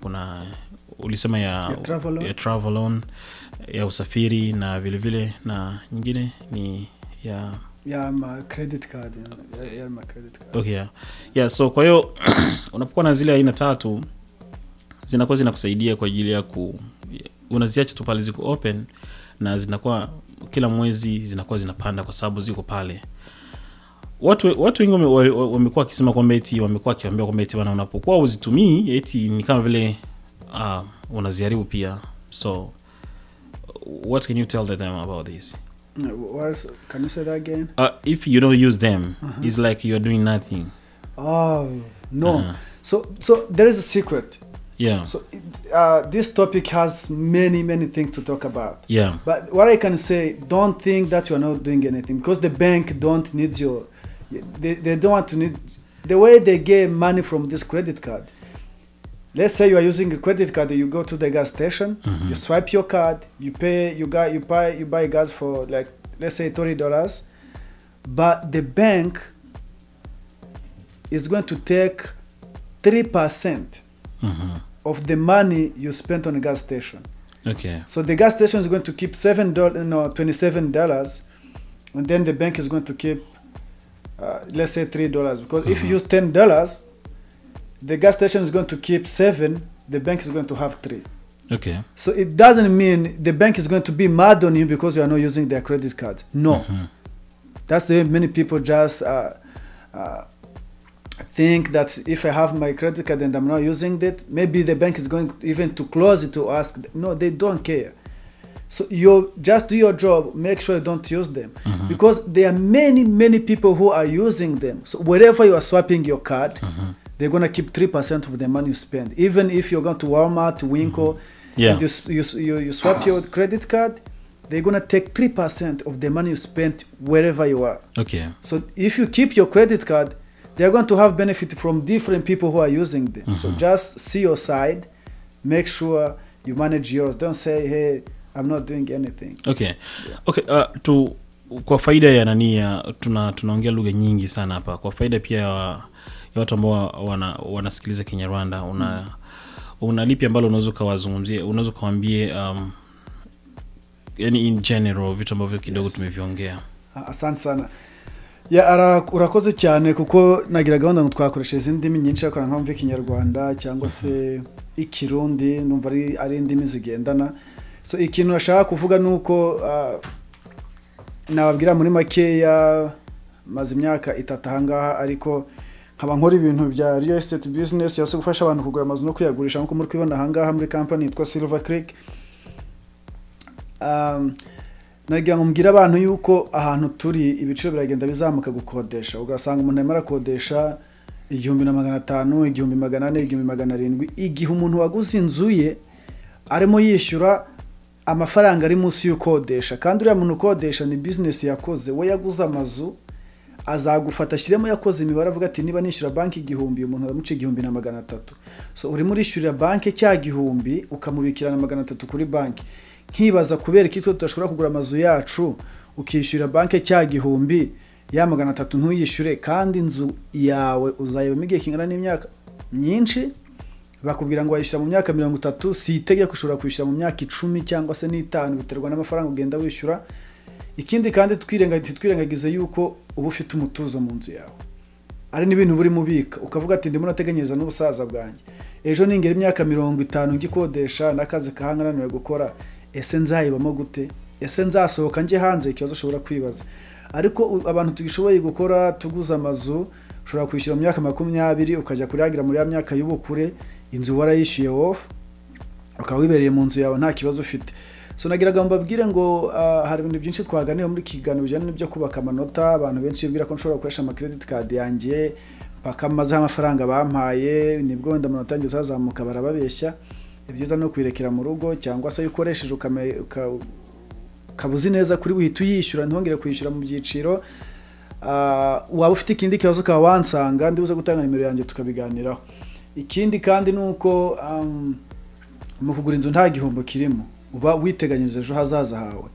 kuna ulisema ya travel loan, ya usafiri, na vile vile na nyingine ni my credit card. My credit card. Okay. Yeah, so kwa hiyo unapokuwa na zile aina 3 zinakuwa zinakusaidia kwa ajili ya unaziacha tu pale ziko open, na zinakuwa kila mwezi zinakuwa zinapanda kwa sababu ziko pale. Watu wengi wamekuwa wakisema kwamba eti wamekuwa wakiambia kwamba eti bana unapokuwa uzitumii eti ni kama vile unaziharibu pia. So what can you tell them about this? Can you say that again? If you don't use them, it's like you're doing nothing. Oh, no. So there is a secret. Yeah. So this topic has many things to talk about. Yeah. But what I can say, don't think that you are not doing anything, because the bank don't need they don't want to need the way they get money from this credit card. Let's say you are using a credit card, you go to the gas station, you swipe your card, you buy gas for like, let's say $30, but the bank is going to take 3% of the money you spent on a gas station. Okay. So the gas station is going to keep $27, and then the bank is going to keep let's say $3, because if you use $10, the gas station is going to keep 7, the bank is going to have 3. Okay. So it doesn't mean the bank is going to be mad on you because you are not using their credit card. No. That's the way many people just think that if I have my credit card and I'm not using it, maybe the bank is going even to close it to ask. No, they don't care. So you just do your job, make sure you don't use them. Because there are many people who are using them. So wherever you are swiping your card, they're going to keep 3% of the money you spend. Even if you're going to Walmart, to Winkle, and you swap your credit card, they're going to take 3% of the money you spent wherever you are. Okay. So if you keep your credit card, they're going to have benefit from different people who are using them. So just see your side, make sure you manage yours. Don't say, hey, I'm not doing anything. Okay. Okay, kwa faida ya nania tunaongea lugha nyingi sana hapa. Kwa faida pia ya watu ambao wanasikiliza Kinyarwanda, una lipi ambalo unaweza kuwazungumzia, unaweza kuambie yani in general vitu ambavyo kidogo tumeviongea? Asante sana. Urakoze cyane kuko nagira gahunda ngo twakoresha izindi ndimi nyinshi akora nkamve Kinyarwanda cyangwa se Ikirundi, numva ari indimi zigendana. So ikintu nashaka kuvuga nuko nababwira muri makeya maze imyaka 3 hangaha, ariko nkaba nkora ibintu bya real estate business cyangwa se gufasha abantu kugura amazu no kuyagurisha nko muri kwibona hangaha muri company yitwa Silver Creek. Nagira ngo mbwira abantu yuko ahantu turi ibiciro biragenda bizamuka gukodesha, ugasanga umuntu arimo arakodesha 1500, 1400, 1700, igihe umuntu waguze inzu ye arimo yishyura amafaranga ari munsi y'ukodesha. Kandi uriya muntu ukodesha ni business yakoze, we yaguze amazu, azagufata shiremo yakoze imibare avuga ati niba nishyura banki 1000 umuntu amuce 1300. So uri muri ishyurira banki cya 1000 ukamubikirana 300 kuri banki. Nkibaza kubera iki tutashobora kugura amazu yacu ukishyura banki cya 1000 ya 300 ntuyishyure, kandi inzu yawe uzayibamo igihe kingana n'imyaka myinshi. Bakubwira ngo wayishyura mu myaka 30, si itegeko ushobora kwishyura mu myaka 10 cyangwa se 5 biterwa n'amafaranga ugenda wishyura. Ikindi kandi twirengagize yuko ubu ufite umutuzo mu nzu yawe, ari n'ibintu buri mubika ukavuga ati ndimo nateganyiriza n'ubusaza bwanjye, ejo ningera imyaka 50 ngikodesha n'akazi kahangananiwe gukora, ese nzayibamo gute? Ese nzasohoka nje hanze? Ikibazo ushobora kwibaza. Ariko abantu tugishoboye gukora tuguza amazu, ushobora kwishyura mu myaka 20 ukajya kuriagira muri ya myaka y'ubukure, inzu warayishyuye off, ukaba wibereye mu nzu yawe nta kibazo ufite. So nagiraga mbabwire ngo hari ibintu byinshi twaganiye muri kiganiro bijyanye n'ibyo kubaka amanota. Abantu benshi bibwira ko nshobora gukoresha ama credit card yanjye bakamaze amafaranga bampaye nibwo wenda amanota yanjye zazamuka, barababeshya. Ibyiza no kwirekera mu rugo, cyangwa se ukoresheje kabuzi neza kuri buhita uyishyura, ntongere kwishyura mu byiciro. Waba ufite ikindi kibazo ka wansanga ndibuze gutanga nimero yanjye tukabiganiraho. Ikindi kandi nuko mu kugura inzu nta gihombo kirimo, uba witeganyiriza ejo hazaza hawe.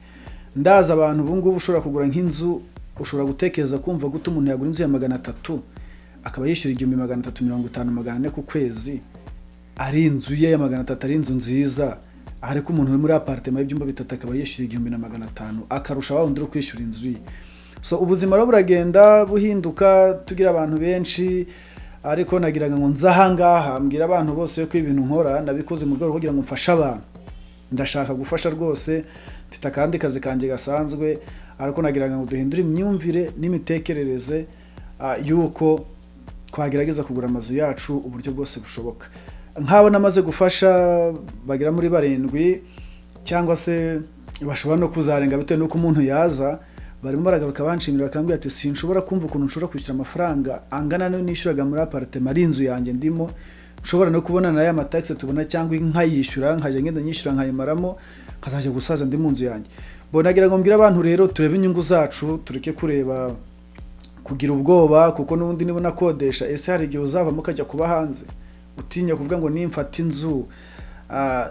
Ndaza abantu ubungubu ushobora kugura nk'inzu, ushobora gutekereza kumva gute umuntu yagura inzu ya 300 akaba yishyura 1350 ku kwezi, ari inzu ye ya 300, ari inzu nziza, ariko umuntu uri muri apartment y'ibyumba 3 akaba yishyura 1500 akarusha wa undi uri kwishyura inzu ye. So ubuzima rero buragenda buhinduka, tugira abantu benshi, ariko nagiraga ngo nzahangaha mbwira abantu bose ko ibintu nkora nabikoze mu rwego kugira ngo mfashe abantu. Ndashaka gufasha rwose, mfite akandi kazi kanjye gasanzwe, ariko nagiraga ngo duhindure imyumvire n'imitekerereze yuko twagerageza kugura amazu yacu uburyo bwose bushoboka. Nk'abo namaze gufasha bagira muri 7 cyangwa se bashobora no kuzarenga bitewe nuko umuntu yaza, barimo baragaruka banshimira bakambwira ati sinshobora kumva ukuntu nshobora kwishyura amafaranga angana no nishyuraga muri apartment ari inzu yanjye ndimo, nshobora no kubona na ya mataxe tubona cyangwa nkayishyura nkajya ngenda nyishyura nkayimaramo nkazajya gusaza ndi mu nzu yanjye. Bonagira ngo mbwira abantu rero turebe inyungu zacu, tureke kureba kugira ubwoba, kuko n'ubundi nibo nakodesha. Ese hari igihe uzavamo kajya kuba hanze utinya kuvuga ngo nimfata inzu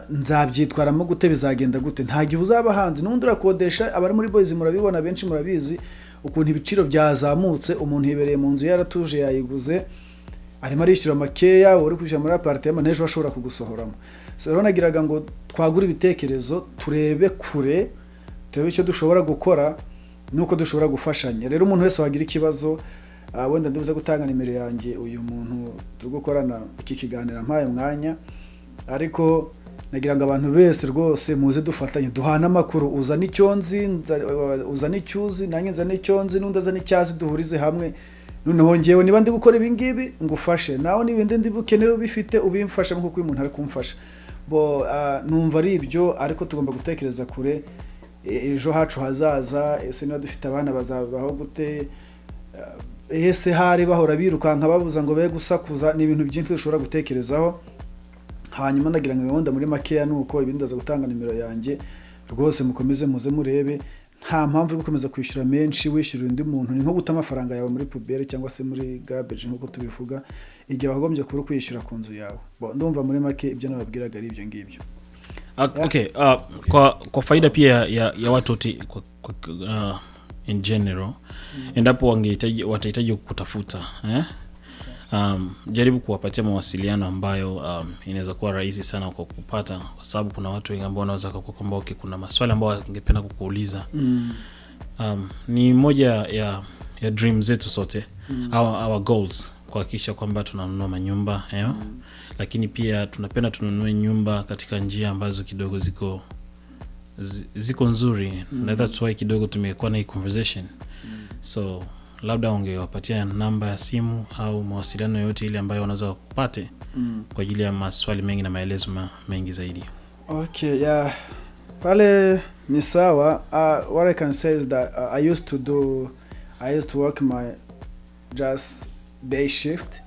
nzabyitwaramo gute, bizagenda gute? Nta gihe uzaba hanze, n'undi urakodesha. Abari muri boys murabibona, benshi murabizi ukuntu ibiciro byazamutse. Umuntu yibereye mu nzu yaratuje yayiguze, arimo arishyura makeya, uri kwishyura muri apartment n'ejo ashobora kugusohoramo. So rero nagiraga ngo twagura ibitekerezo, turebe kure, turebe icyo dushobora gukora nuko dushobora gufashanya. Rero umuntu wese wagira ikibazo, wenda ndibuze gutanga nimero yanjye uyu muntu turi gukorana iki kiganiro mpaye mwanya, ariko nagira ngo abantu bese rwose muze dufatanye duhana amakuru uzana icyonzi uzana icyuzi nanjye nzana icyonzi n'undi azana icyazi duhurize hamwe noneho ngewe niba ndi gukora ibi ngibi ngufashe nawe nibindi ndi bukenera ubifite ubimfasha nkuko uyu muntu ari kumfasha bo numva ari ibyo ariko tugomba gutekereza kure ejo hacu hazaza ese niba dufite abana bazabaho gute ese hari bahora birukanka babuza ngo be gusakuza ni ibintu byinshi dushobora gutekerezaho hanyuma nagira ngo gahunda muri makeya nuko ibindi ndaza gutanga nimero yanjye rwose mukomeze muze murebe nta mpamvu yo gukomeza kwishyura menshi wishyura undi muntu ni nko guta amafaranga yawe muri pubere cyangwa se muri garbage nkuko tubivuga igihe wagombye kuri kwishyura ku nzu yawe ndumva muri make ibyo nababwiraga ari ibyo ngibyo. Okay, kwa faida pia ya watu wote in general endapo watahitaji kukutafuta jaribu kuwapatia mawasiliano ambayo inaweza kuwa rahisi sana kwa kupata kwa sababu kuna watu wengi ambao wanaweza kukuomba kuna maswali ambayo wangependa kukuuliza. Ni moja ya dreams zetu sote our goals kuhakikisha kwamba tunanunua manyumba lakini pia tunapenda tununue nyumba katika njia ambazo kidogo ziko nzuri na that's why kidogo tumekuwa na hii conversation. So labda ungewapatia namba ya simu au mawasiliano yote ile ambayo unaweza kupate kwa ajili ya maswali mengi na maelezo mengi zaidi. Okay, yeah. Pale ni sawa. What I can say is that I used to work my just day shift,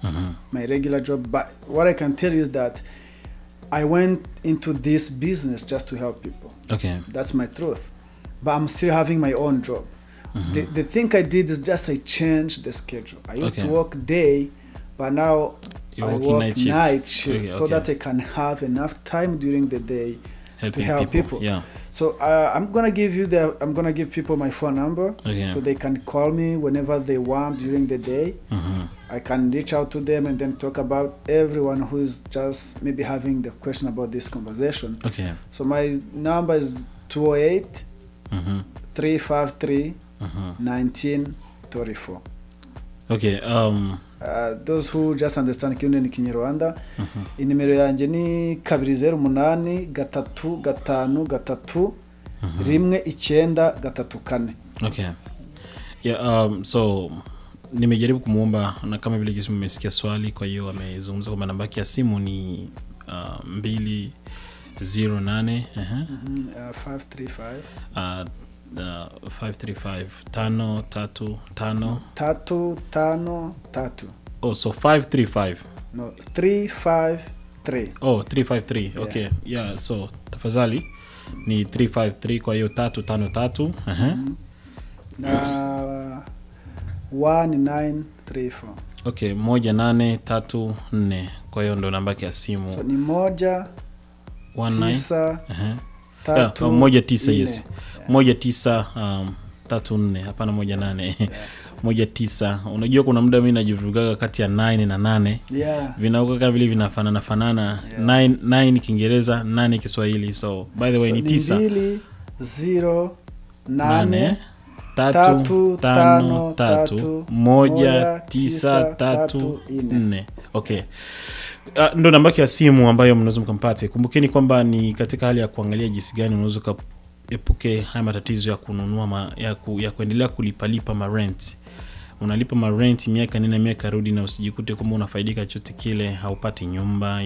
my regular job, but what I can tell you is that I went into this business just to help people. Okay. That's my truth. But I'm still having my own job. The thing I did is just I changed the schedule. I used to work day, but now I work night shift so that I can have enough time during the day to help people. Yeah. So I'm gonna give people my phone number so they can call me whenever they want during the day. I can reach out to them and then talk about everyone who is just maybe having the question about this conversation. Okay. So my number is 208 353 1934. Okay. Those who just understand Kirundi ni Kinyarwanda. Inimero yanjye ni 208 3 5 3 1934. Okay. Yeah, so nimejaribu kumuomba na kama vile jinsi mmesikia swali kwa hiyo amezungumza kwamba namba yake ya simu ni 208 535 535 Oh, so 535. No, 353. Oh, 353. Yeah. Okay. Yeah, so tafadhali ni 353 kwa hiyo 353. Na 1934. Okay, 1834. Kwa hiyo ndo namba yake ya simu. So ni 19 19 yes. 1934 hapana 18. 19. Unajua kuna muda mimi najivugaga kati ya 9 na 8. Yeah. Vinauka kama vile vinafanana. 9 Kiingereza, 8 Kiswahili. So by the way ni 9 0 8 3 5 3 1 9 3 4. Okay. Ndo namba ya simu ambayo mnaweza mkampate. Kumbukeni kwamba ni katika hali ya kuangalia jinsi gani unaweza kuepuke haya matatizo ya kununua ya kuendelea kulipalipa ma rent. Unalipa ma rent miaka nina miaka rudi na usijikute kwamba unafaidika chochote kile, haupati nyumba,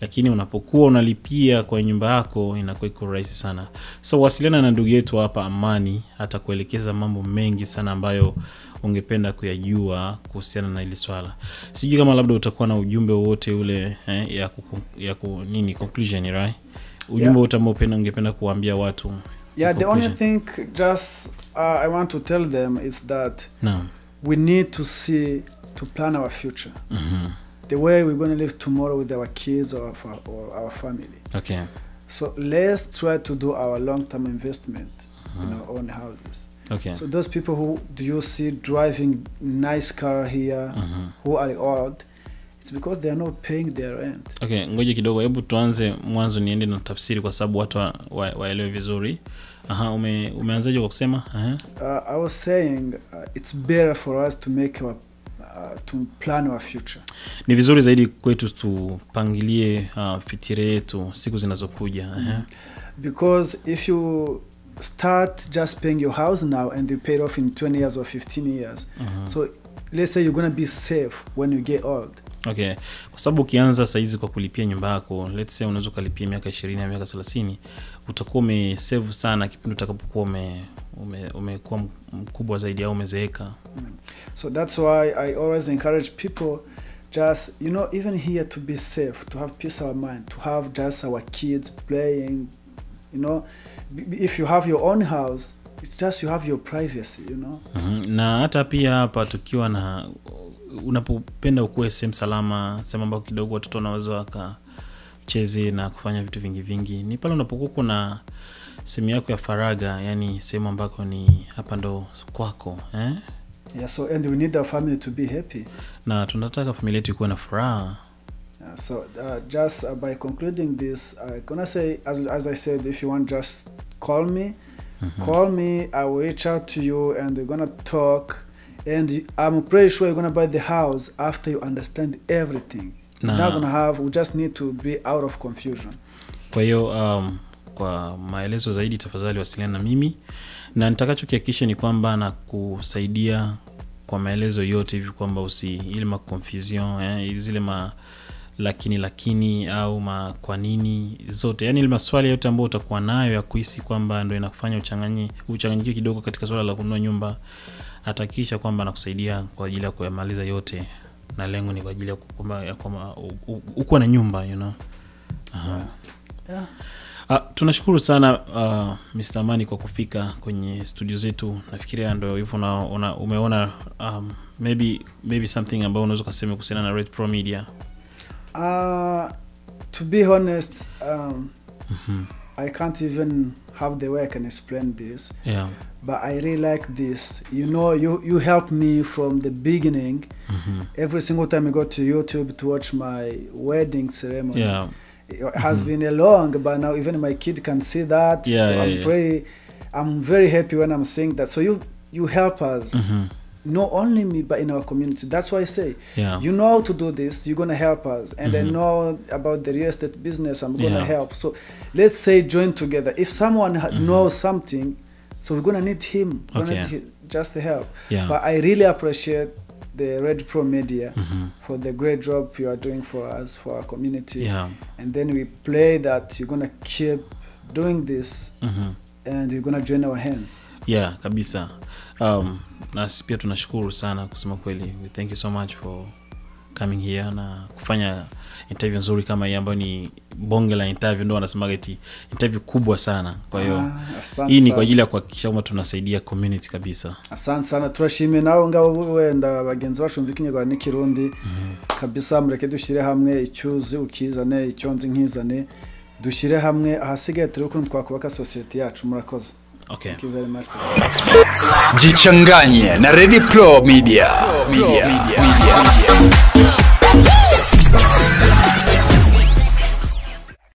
lakini unapokuwa unalipia kwa nyumba yako inakuwa iko rahisi sana. So wasiliana na ndugu yetu hapa Amani hata kuelekeza mambo mengi sana ambayo ungependa kuyajua kuhusiana na hili swala. Sijui kama labda utakuwa na ujumbe wote ule nini conclusion, right? Ujumbe wote ambao ungependa kuambia watu. Yeah, the only thing just I want to tell them is that we need to plan our future. The way we're going to live tomorrow with our kids or our family. Okay. So let's try to do our long-term investment in our own houses. Okay. So those people who do you see driving nice car here, who are old, it's because they are not paying their rent. Okay, ngoja kidogo, hebu tuanze mwanzo niende na tafsiri kwa sababu watu waelewe vizuri. Umeanzaje kwa kusema? I was saying it's better for us to make to plan our future. Ni vizuri zaidi kwetu tupangilie fitire yetu siku zinazokuja. Because if you start just paying your house now and you pay it off in 20 years or 15 years, so let's say you're going to be safe when you get old. Okay. Kwa sababu ukianza saizi kwa kulipia nyumba yako, let's say unaweza kulipia miaka 20 au miaka 30, utakuwa umesave sana kipindi utakapokuwa umekuwa mkubwa zaidi au umezeeka. So that's why I always encourage people just, you know, even here to be safe, to have peace of mind, to have just our kids playing, you know. If you have your own house, it's just you have your privacy, you know. Na hata pia hapa tukiwa na unapopenda ukue sehemu salama, sehemu ambapo kidogo watoto wanaweza wakacheze na kufanya vitu vingi, ni pale unapokuwa kuna sehemu yako ya faraga, yani sehemu ambako ni hapa ndo kwako, Yeah, so and we need our family to be happy. Na tunataka familia yetu ikuwe na furaha. So just by concluding this, I'm gonna say, as I said, if you want, just call me. Call me, I will reach out to you and we're gonna talk. And I'm pretty sure you're gonna buy the house after you understand everything. We're not gonna have, we just need to be out of confusion. Kwa hiyo kwa maelezo zaidi tafadhali wasiliana na mimi, na nitakachokihakikisha ni kwamba na kusaidia kwa maelezo yote hivi kwamba ile ma confusion, zile lakini au kwa nini zote, yani ile maswali yote ambayo utakuwa nayo ya kuhisi kwamba ndio inakufanya uchanganyike kidogo katika swala la kununua nyumba, atakisha kwamba nakusaidia kwa ajili ya kuyamaliza yote, na lengo ni kwa ajili ya kwamba uko na nyumba, you know. Tunashukuru sana Mr. Amani kwa kufika kwenye studio zetu. Nafikiria ndio hivyo umeona maybe something ambao unaweza kusema kuhusiana na Red Pro Media. To be honest, I can't even have the way I can explain this. Yeah. But I really like this. You know, you helped me from the beginning. Every single time I go to YouTube to watch my wedding ceremony. Yeah. It has been a long, but now even my kid can see that. Yeah, so I'm very happy when I'm saying that. So you help us. Not only me, but in our community. That's why I say, you know how to do this, you're going to help us. And I know about the real estate business, I'm going to help. So let's say join together. If someone knows something, so we're going to need him. We're going to need just to help. Yeah. But I really appreciate the Red Pro Media for the great job you are doing for us, for our community. Yeah. And then we pray that you're going to keep doing this and you're going to join our hands. Yeah, kabisa. Na pia tunashukuru sana kusema kweli. We thank you so much for coming here na kufanya interview nzuri kama hii ambayo ni bonge la interview, ndio wanasema eti interview kubwa sana. Kwa hiyo hii ni kwa ajili ya kuhakikisha kwamba tunasaidia community kabisa. Asante sana, turashimye nawe ngabo wenda bagenzi bacu mvikinye kwa Nikirundi kabisa. Mureke dushire hamwe icyuzi ukizane icyonzi nkizane, dushire hamwe ahasigaye turi ukuntu twakubaka society yacu. Murakoze. Okay. Thank you very much. Jichanganye na Red Pro Media.